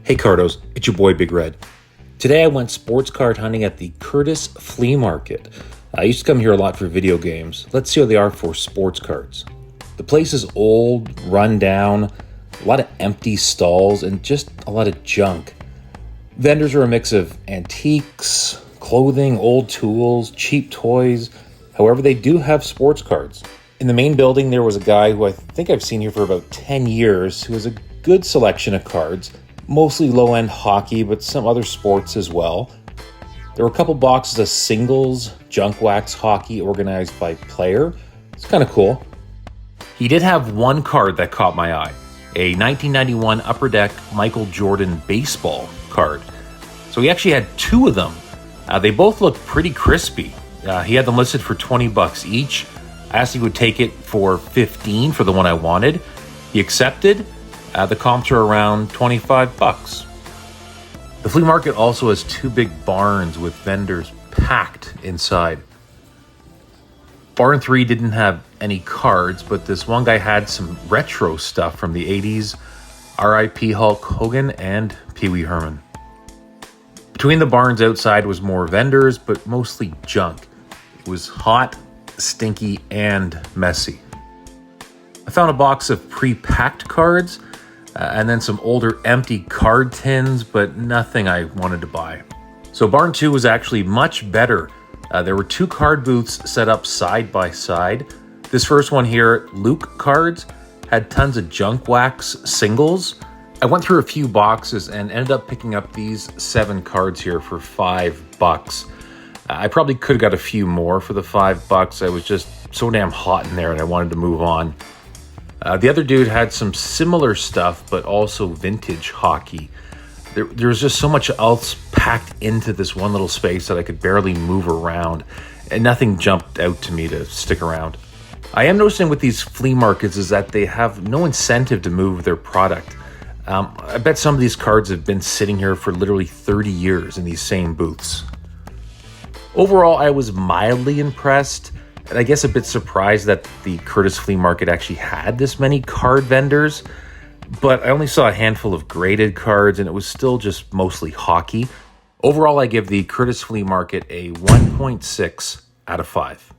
Hey Cardos, it's your boy Big Red. Today I went sports card hunting at the Courtice Flea Market. I used to come here a lot for video games. Let's see how they are for sports cards. The place is old, run down, a lot of empty stalls, and just a lot of junk. Vendors are a mix of antiques, clothing, old tools, cheap toys. However, they do have sports cards. In the main building, there was a guy who I think I've seen here for about 10 years who has a good selection of cards. Mostly low-end hockey, but some other sports as well. There were a couple boxes of singles, junk wax hockey organized by player. It's kind of cool. He did have one card that caught my eye, a 1991 Upper Deck Michael Jordan baseball card. So he actually had two of them. They both looked pretty crispy. He had them listed for $20 each. I asked if he would take it for $15 for the one I wanted. He accepted. The comps are around $25. The flea market also has two big barns with vendors packed inside. Barn 3 didn't have any cards, but this one guy had some retro stuff from the 80s, R.I.P. Hulk Hogan and Pee Wee Herman. Between the barns outside was more vendors, but mostly junk. It was hot, stinky, and messy. I found a box of pre-packed cards, and then some older empty card tins, but nothing I wanted to buy. So Barn 2 was actually much better. There were two card booths set up side by side. This first one here, Luke Cards, had tons of junk wax singles. I went through a few boxes and ended up picking up these 7 cards here for $5. I probably could have got a few more for the $5. I was just so damn hot in there and I wanted to move on. The other dude had some similar stuff, but also vintage hockey. There was just so much else packed into this one little space that I could barely move around, and nothing jumped out to me to stick around. I am noticing with these flea markets is that they have no incentive to move their product. I bet some of these cards have been sitting here for literally 30 years in these same booths. Overall, I was mildly impressed. And I guess a bit surprised that the Courtice Flea Market actually had this many card vendors, but I only saw a handful of graded cards and it was still just mostly hockey. Overall, I give the Courtice Flea Market a 1.6 out of 5.